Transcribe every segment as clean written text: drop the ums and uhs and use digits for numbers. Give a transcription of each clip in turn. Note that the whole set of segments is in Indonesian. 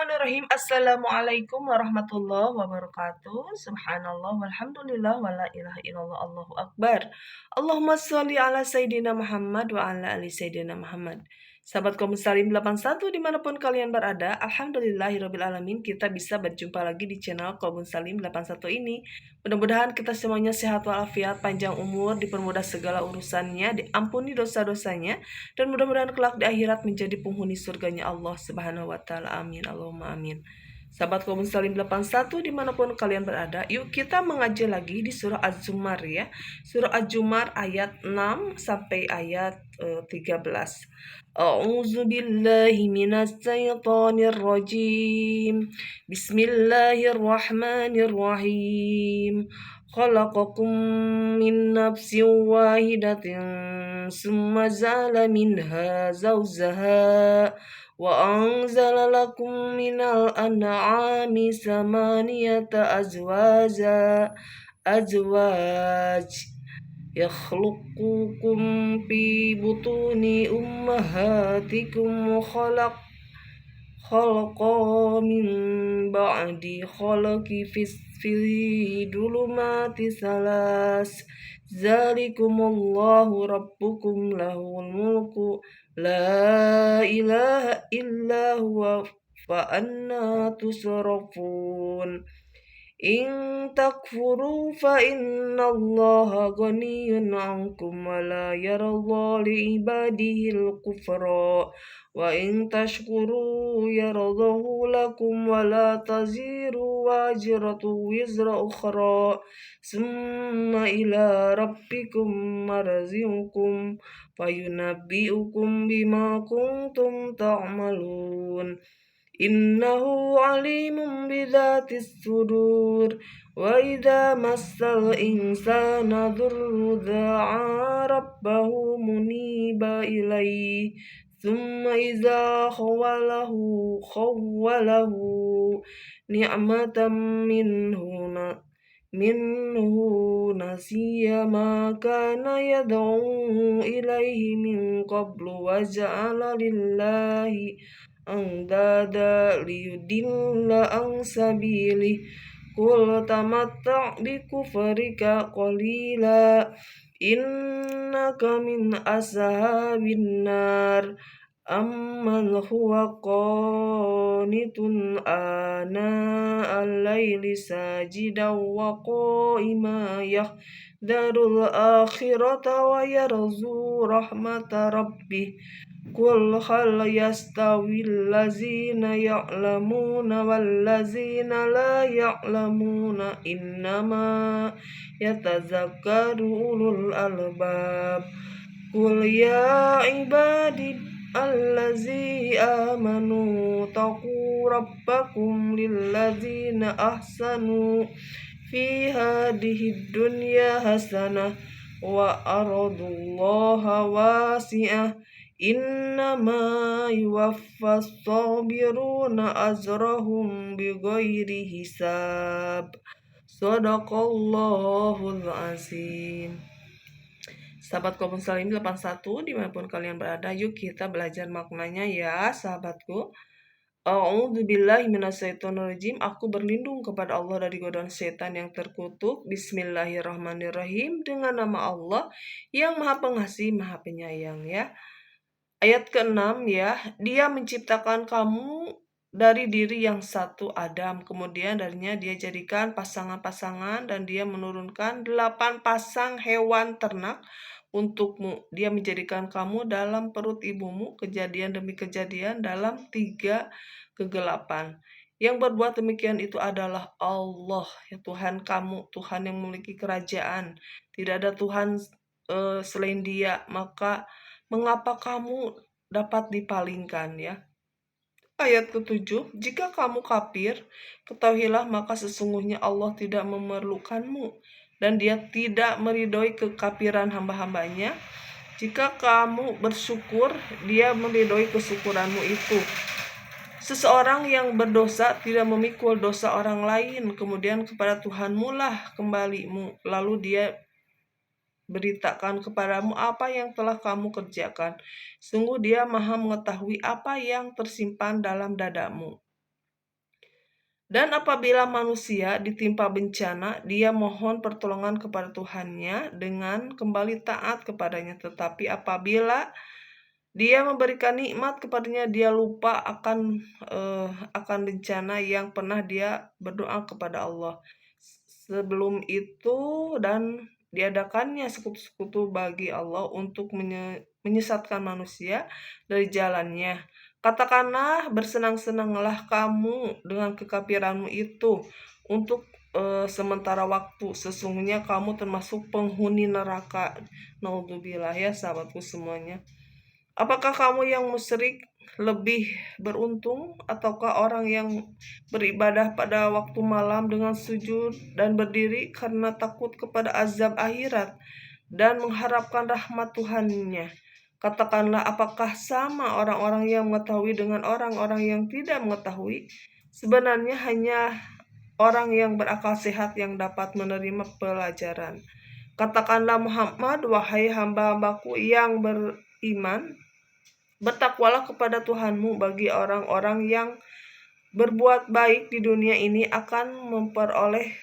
Bismillahirrahmanirrahim. Assalamualaikum warahmatullahi wabarakatuh. Subhanallah walhamdulillah wala ilaha illallah Allahu akbar. Allahumma sholli ala Sayyidina Muhammad wa ala ali Sayyidina Muhammad. Sahabat kaum muslim 81 dimanapun kalian berada, alhamdulillahirrabbilalamin kita bisa berjumpa lagi di channel kaum muslim 81 ini. Mudah-mudahan kita semuanya sehat walafiat, panjang umur, dipermudah segala urusannya, diampuni dosa-dosanya, dan mudah-mudahan kelak di akhirat menjadi penghuni surganya Allah Subhanahu wa Ta'ala. Amin. Allahumma amin. Sahabat kaum muslim 81 dimanapun kalian berada, yuk kita mengaji lagi di surah Az-Zumar ya. Surah Az-Zumar ayat 6 sampai ayat 13. A'udzu billahi minas syaitonir rajim. Bismillahirrahmanirrahim. Khalaqakum min nafsin wahidatin summa zala minha zawzaha wa anzala lakum minal an'ami samaniyata azwaj yakhluqukum fi butuni ummahatikum khalaqa min ba'di khalaqi fi dhulumati salas zalikumullahu rabbukum lahul mulku la ilaha illa huwa fa anna tusrafun. In takfuru fa innallaha ghaniyun 'ankum wa la yarda li ibadihil kufra wa in tashkuru yardahu lakum wa la taziru waziratu wizra ukhra summa ila rabbikum marji'ukum fayunabbi'ukum bima kuntum ta'malun. Innahu alimun bidzatis sudur wa idza massal insana dhurrun da'a rabbahu muniba ilaihi thumma idza khawalahu ni'matan minhu nasiya ma kana yad'u ilaihi min qablu wa ja'ala lillahi andada liyudilla an sabili qul tamatta' bi kufrika qalila innaka min ashabin nar amman huwa qanitun ana al-laili sajidan wa qa'ima yahdarul akhirata wa yarzu rahmata rabbih Qul hal yastawil lazina ya'lamuna wal lazina la ya'lamuna innama yatazakkaru ulul albab. Qul ya ibadi allazi amanu taqu rabbakum lillazina ahsanu fi hadhihi dunya hasanah wa ardullaha wasi'ah innama yuwaffas sabiruna azrahum bighairi hisab. Shadaqallahul azim. Sahabat kaum muslimin 81 dimanapun kalian berada, yuk kita belajar maknanya ya sahabatku. A'udzubillahi minasyaitonirrajim. Aku berlindung kepada Allah dari godaan setan yang terkutuk. Bismillahirrahmanirrahim. Dengan nama Allah yang Maha Pengasih, Maha Penyayang ya. Ayat ke-6 ya, dia menciptakan kamu dari diri yang satu Adam, kemudian darinya dia jadikan pasangan-pasangan dan dia menurunkan 8 pasang hewan ternak untukmu. Dia menjadikan kamu dalam perut ibumu, kejadian demi kejadian dalam 3 kegelapan. Yang berbuat demikian itu adalah Allah, ya Tuhan kamu, Tuhan yang memiliki kerajaan. Tidak ada Tuhan selain Dia, maka mengapa kamu dapat dipalingkan ya? Ayat ke-7, jika kamu kafir, ketahuilah maka sesungguhnya Allah tidak memerlukanmu dan Dia tidak meridhoi kekafiran hamba-hambanya. Jika kamu bersyukur, Dia meridhoi kesyukuranmu itu. Seseorang yang berdosa tidak memikul dosa orang lain, kemudian kepada Tuhanmu lah kembalimu, lalu Dia beritakan kepadamu apa yang telah kamu kerjakan. Sungguh Dia Maha mengetahui apa yang tersimpan dalam dadamu. Dan apabila manusia ditimpa bencana, dia mohon pertolongan kepada Tuhannya dengan kembali taat kepadanya. Tetapi apabila dia memberikan nikmat kepadanya, dia lupa akan bencana yang pernah dia berdoa kepada Allah. Sebelum itu dan diadakannya sekutu-sekutu bagi Allah untuk menyesatkan manusia dari jalannya. Katakanlah, bersenang-senanglah kamu dengan kekafiranmu itu untuk sementara waktu. Sesungguhnya kamu termasuk penghuni neraka. Naudzubillah ya sahabatku semuanya. Apakah kamu yang musyrik lebih beruntung ataukah orang yang beribadah pada waktu malam dengan sujud dan berdiri karena takut kepada azab akhirat dan mengharapkan rahmat Tuhannya? Katakanlah, apakah sama orang-orang yang mengetahui dengan orang-orang yang tidak mengetahui? Sebenarnya hanya orang yang berakal sehat yang dapat menerima pelajaran. Katakanlah, Muhammad, wahai hamba-hambaku yang beriman, bertakwalah kepada Tuhanmu. Bagi orang-orang yang berbuat baik di dunia ini akan memperoleh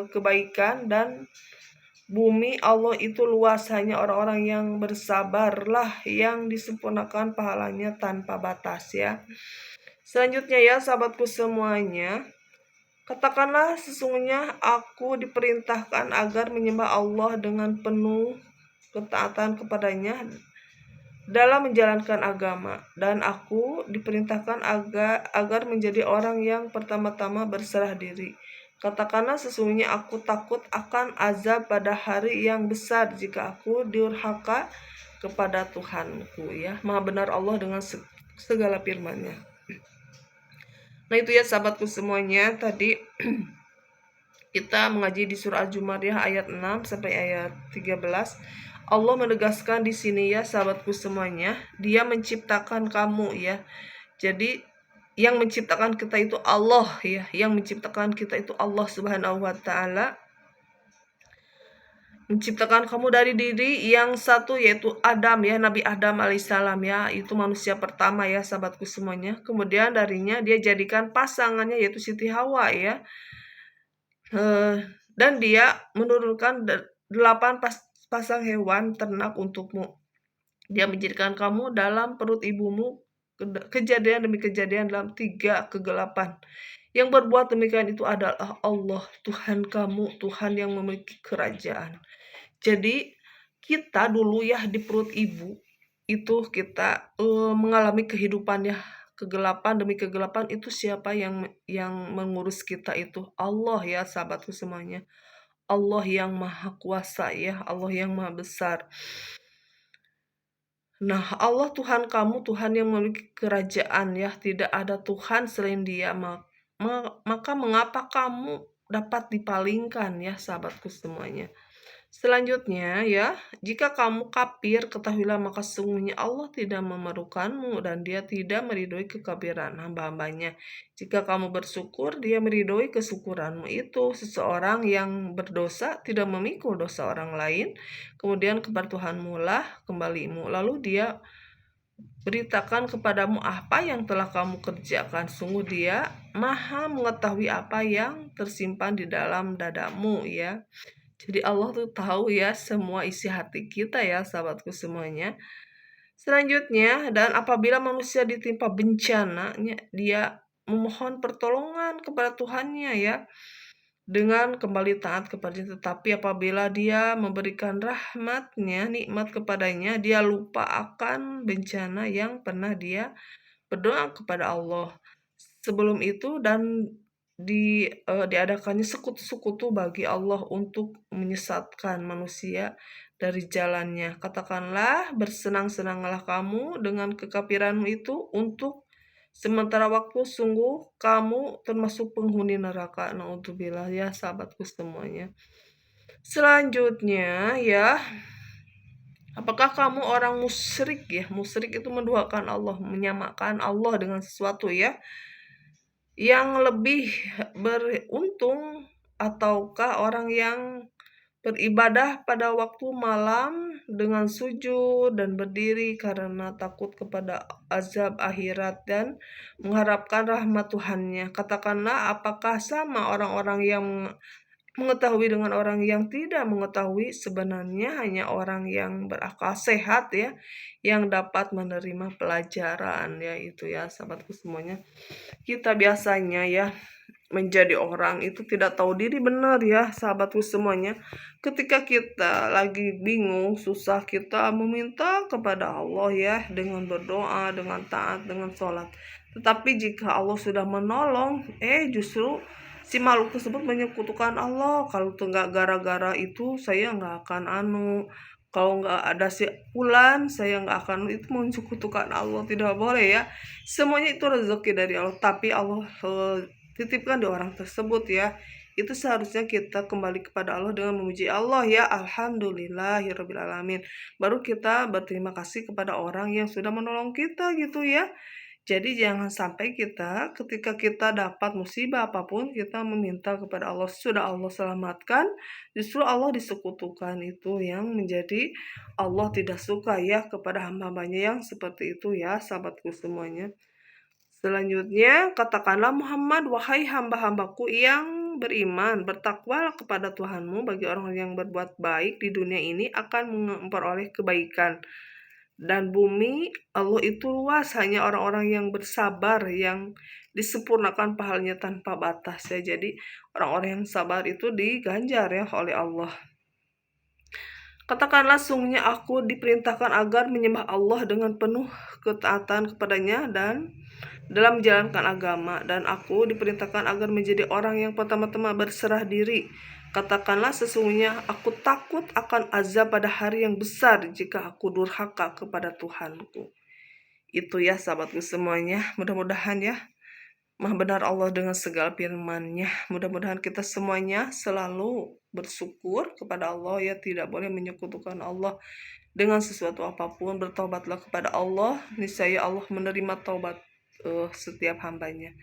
kebaikan, dan bumi Allah itu luas. Hanya orang-orang yang bersabarlah yang disempurnakan pahalanya tanpa batas ya. Selanjutnya ya sahabatku semuanya, katakanlah, sesungguhnya aku diperintahkan agar menyembah Allah dengan penuh ketaatan kepadanya dalam menjalankan agama, dan aku diperintahkan agar menjadi orang yang pertama-tama berserah diri. Katakanlah, sesungguhnya aku takut akan azab pada hari yang besar jika aku durhaka kepada Tuhanku ya. Maha benar Allah dengan segala firman-Nya. Nah itu ya sahabatku semuanya, tadi kita mengaji di surah Al-Jumariyah ayat 6 sampai ayat 13. Allah menegaskan di sini ya sahabatku semuanya, Dia menciptakan kamu ya. Jadi yang menciptakan kita itu Allah ya, yang menciptakan kita itu Allah Subhanahu wa taala. Menciptakan kamu dari diri yang satu, yaitu Adam ya, Nabi Adam alaihissalam ya, itu manusia pertama ya sahabatku semuanya. Kemudian darinya dia jadikan pasangannya yaitu Siti Hawa ya. Dan dia menurunkan 8 pasang hewan ternak untukmu. Dia menjadikan kamu dalam perut ibumu, kejadian demi kejadian dalam 3 kegelapan. Yang berbuat demikian itu adalah Allah, Tuhan kamu, Tuhan yang memiliki kerajaan. Jadi kita dulu ya di perut ibu itu kita mengalami kehidupan ya, kegelapan demi kegelapan. Itu siapa yang mengurus kita? Itu Allah ya sahabatku semuanya. Allah yang maha kuasa ya, Allah yang maha besar. Nah, Allah Tuhan kamu, Tuhan yang memiliki kerajaan ya, tidak ada Tuhan selain Dia. Maka mengapa kamu dapat dipalingkan ya sahabatku semuanya. Selanjutnya ya, jika kamu kafir, ketahuilah maka sesungguhnya Allah tidak memerlukanmu dan Dia tidak meridhoi kekafiran hamba-hambanya. Jika kamu bersyukur, Dia meridhoi kesyukuranmu. Itu seseorang yang berdosa tidak memikul dosa orang lain, kemudian kepada Tuhanmu lah kembalimu. Lalu Dia beritakan kepadamu apa yang telah kamu kerjakan. Sungguh Dia maha mengetahui apa yang tersimpan di dalam dadamu ya. Jadi Allah tuh tahu ya semua isi hati kita ya sahabatku semuanya. Selanjutnya, dan apabila manusia ditimpa bencana, dia memohon pertolongan kepada Tuhannya ya, dengan kembali taat kepadanya. Tetapi apabila dia memberikan rahmatnya, nikmat kepadanya, dia lupa akan bencana yang pernah dia berdoa kepada Allah. Sebelum itu dan diadakannya sekutu-sekutu bagi Allah untuk menyesatkan manusia dari jalannya. Katakanlah, bersenang-senanglah kamu dengan kekafiranmu itu untuk sementara waktu. Sungguh kamu termasuk penghuni neraka. Naudzubillah ya sahabatku semuanya. Selanjutnya ya, apakah kamu orang musyrik ya? Musyrik itu menduakan Allah, menyamakan Allah dengan sesuatu ya. Yang lebih beruntung ataukah orang yang beribadah pada waktu malam dengan sujud dan berdiri karena takut kepada azab akhirat dan mengharapkan rahmat Tuhannya. Katakanlah, apakah sama orang-orang yang mengetahui dengan orang yang tidak mengetahui? Sebenarnya hanya orang yang berakal sehat ya yang dapat menerima pelajaran ya, itu ya sahabatku semuanya. Kita biasanya ya menjadi orang itu tidak tahu diri, benar ya sahabatku semuanya. Ketika kita lagi bingung, susah, kita meminta kepada Allah ya dengan berdoa, dengan taat, dengan sholat. Tetapi jika Allah sudah menolong, justru si makhluk tersebut menyekutukan Allah. Kalau enggak gara-gara itu saya nggak akan kalau nggak ada si Fulan saya nggak akan, itu menyekutukan Allah. Tidak boleh ya, semuanya itu rezeki dari Allah, tapi Allah titipkan di orang tersebut ya. Itu seharusnya kita kembali kepada Allah dengan memuji Allah ya, alhamdulillahirobbilalamin. Baru kita berterima kasih kepada orang yang sudah menolong kita gitu ya. Jadi jangan sampai kita ketika kita dapat musibah apapun kita meminta kepada Allah, sudah Allah selamatkan, justru Allah disekutukan. Itu yang menjadi Allah tidak suka ya kepada hamba-hambanya yang seperti itu ya sahabatku semuanya. Selanjutnya, katakanlah Muhammad, wahai hamba-hambaku yang beriman, bertakwalah kepada Tuhanmu. Bagi orang yang berbuat baik di dunia ini akan memperoleh kebaikan. Dan bumi Allah itu luas, hanya orang-orang yang bersabar yang disempurnakan pahalanya tanpa batas ya. Jadi orang-orang yang sabar itu diganjar ya oleh Allah. Katakanlah, sungguhnya aku diperintahkan agar menyembah Allah dengan penuh ketaatan kepadanya dan dalam menjalankan agama, dan aku diperintahkan agar menjadi orang yang pertama-tama berserah diri. Katakanlah, sesungguhnya aku takut akan azab pada hari yang besar jika aku durhaka kepada Tuhanku. Itu ya sahabatku semuanya, mudah-mudahan ya Maha benar Allah dengan segala firman-Nya. Mudah-mudahan kita semuanya selalu bersyukur kepada Allah ya, tidak boleh menyekutukan Allah dengan sesuatu apapun. Bertobatlah kepada Allah, niscaya Allah menerima taubat setiap hambanya.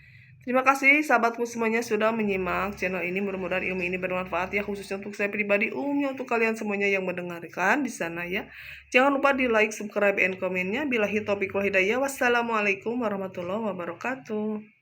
Terima kasih sahabatku semuanya sudah menyimak channel ini. Mudah-mudahan ilmu ini bermanfaat ya, khususnya untuk saya pribadi, umumnya untuk kalian semuanya yang mendengarkan di sana ya. Jangan lupa di like, subscribe, and komennya. Billahi taufiq wal hidayah. Wassalamualaikum warahmatullahi wabarakatuh.